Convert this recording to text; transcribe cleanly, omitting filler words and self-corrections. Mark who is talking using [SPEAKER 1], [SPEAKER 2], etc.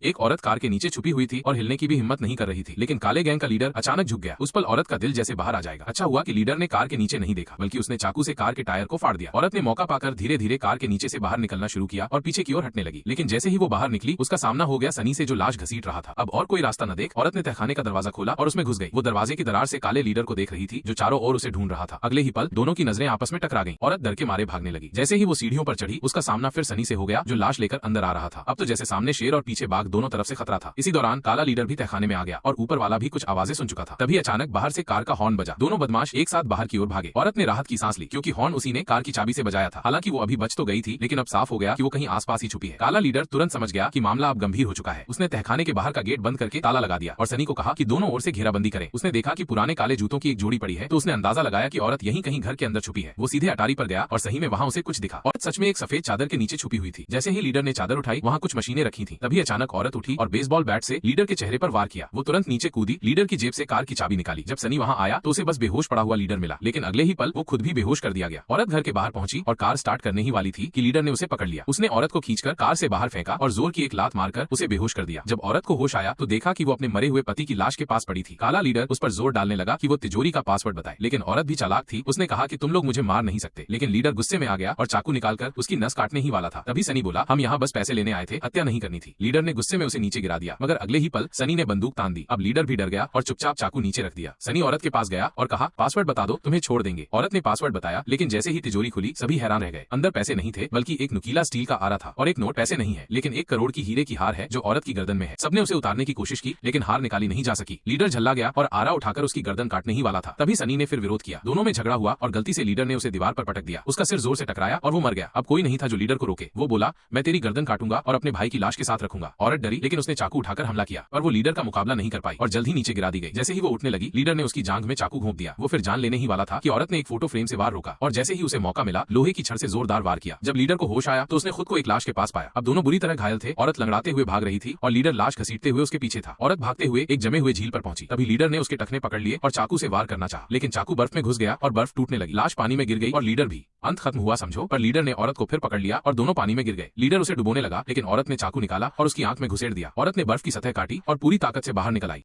[SPEAKER 1] एक औरत कार के नीचे छुपी हुई थी और हिलने की भी हिम्मत नहीं कर रही थी, लेकिन काले गैंग का लीडर अचानक झुक गया। उस पल औरत का दिल जैसे बाहर आ जाएगा। अच्छा हुआ कि लीडर ने कार के नीचे नहीं देखा, बल्कि उसने चाकू से कार के टायर को फाड़ दिया। औरत ने मौका पाकर धीरे धीरे कार के नीचे से बाहर निकलना शुरू किया और पीछे की ओर हटने लगी, लेकिन जैसे ही वो बाहर निकली उसका सामना हो गया सनी से, जो लाश घसीट रहा था। अब और कोई रास्ता न देख औरत ने तहखाने का दरवाजा खोला और उसमें घुस गई। वो दरवाजे की दरार से काले लीडर को देख रही थी, जो चारों ओर उसे ढूंढ रहा था। अगले ही पल दोनों की नजरें आपस में टकरा गईं। औरत डर के मारे भागने लगी। जैसे ही वो सीढ़ियों पर चढ़ी उसका सामना फिर सनी से हो गया, जो लाश लेकर अंदर आ रहा था। अब तो जैसे सामने शेर और पीछे बाघ, दोनों तरफ से खतरा था। इसी दौरान काला लीडर भी तहखाने में आ गया और ऊपर वाला भी कुछ आवाजें सुन चुका था। तभी अचानक बाहर से कार का हॉर्न बजा। दोनों बदमाश एक साथ बाहर की ओर भागे। औरत ने राहत की सांस ली, क्योंकि हॉर्न उसी ने कार की चाबी से बजाया था। हालांकि वो अभी बच तो गई थी, लेकिन अब साफ हो गया कि वो कहीं आसपास ही छुपी है। काला लीडर तुरंत समझ गया कि मामला अब गंभीर हो चुका है। उसने तहखाने के बाहर का गेट बंद करके ताला लगा दिया और सनी को कहा कि दोनों ओर से घेराबंदी करें। उसने देखा कि पुराने काले जूतों की एक जोड़ी पड़ी है, तो उसने अंदाजा लगाया कि औरत यहीं कहीं घर के अंदर छुपी है। वो सीधे अटारी पर गया और सही में वहां उसे कुछ दिखा। औरत सच में एक सफेद चादर के नीचे छुपी हुई थी। जैसे ही लीडर ने चादर उठाई, वहां कुछ मशीनें रखी थी। तभी अचानक औरत उठी और बेसबॉल बैट से लीडर के चेहरे पर वार किया। वो तुरंत नीचे कूदी, लीडर की जेब से कार की चाबी निकाली। जब सनी वहां आया तो उसे बस बेहोश पड़ा हुआ लीडर मिला, लेकिन अगले ही पल वो खुद भी बेहोश कर दिया गया। औरत घर के बाहर पहुंची और कार स्टार्ट करने ही वाली थी कि लीडर ने उसे पकड़ लिया। उसने औरत को खींचकर कार से बाहर फेंका और जोर की एक लात मारकर उसे बेहोश कर दिया। जब औरत को होश आया तो देखा कि वो अपने मरे हुए पति की लाश के पास पड़ी थी। काला लीडर उस पर जोर डालने लगा कि वो तिजोरी का पासवर्ड बताए, लेकिन औरत भी चालाक थी। उसने कहा कि तुम लोग मुझे मार नहीं सकते, लेकिन लीडर गुस्से में आ गया और चाकू निकालकर उसकी नस काटने ही वाला था। तभी सनी बोला, हम यहाँ बस पैसे लेने आए थे, हत्या नहीं करनी थी। लीडर ने गुस्से में उसे नीचे गिरा दिया, मगर अगले ही पल सनी ने बंदूक तान दी। अब लीडर भी डर गया और चुपचाप चाकू नीचे रख दिया। सनी औरत के पास गया और कहा, पासवर्ड बता दो, तुम्हें छोड़ देंगे। औरत ने पासवर्ड बताया, लेकिन जैसे ही तिजोरी खुली सभी हैरान रह गए। अंदर पैसे नहीं थे, बल्कि एक नुकीला स्टील का आरा था और एक नोट। पैसे नहीं है, लेकिन 1 करोड़ की हीरे की हार है, जो औरत की गर्दन में है। सबने उसे उतारने की कोशिश की, लेकिन हार निकाली नहीं जा सकी। लीडर झल्ला गया और आरा उठाकर उसकी गर्दन काटने ही वाला था। तभी सनी ने फिर विरोध किया। दोनों में झगड़ा हुआ और गलती से लीडर ने उसे दीवार पर पटक दिया। उसका सिर जोर से टकराया और वो मर गया। अब कोई नहीं था जो लीडर को रोके। वो बोला, मैं तेरी गर्दन काटूंगा और अपने भाई की लाश के साथ रखूंगा। औरत डरी, लेकिन उसने चाकू उठाकर हमला किया, पर वो लीडर का मुकाबला नहीं कर पाई और जल्द ही नीचे गिरा दी गई। जैसे ही वो उठने लगी, लीडर ने उसकी जांघ में चाकू घोंप दिया। वो फिर जान लेने ही वाला था कि औरत ने एक फोटो फ्रेम से वार रोका, और जैसे ही उसे मौका मिला लोहे की छड़ से जोरदार वार किया। जब लीडर को होश आया तो उसने खुद को एक लाश के पास पाया। अब दोनों बुरी तरह घायल थे। औरत लंगड़ाते हुए भाग रही थी और लीडर लाश घसीटते हुए उसके पीछे था। औरत भागते हुए एक जमे हुए झील पर पहुंची। तभी लीडर ने उसके टखने पकड़ लिए और चाकू से वार करना चाहा, लेकिन चाकू बर्फ में घुस गया और बर्फ टूटने लगी। लाश पानी में गिर गई और लीडर भी। अंत खत्म हुआ समझो, पर लीडर ने औरत को फिर पकड़ लिया और दोनों पानी में गिर गए। लीडर उसे डुबोने लगा, लेकिन औरत ने चाकू निकाला और उसकी आंख में घुसेड़ दिया। औरत ने बर्फ की सतह काटी और पूरी ताकत से बाहर निकल आई।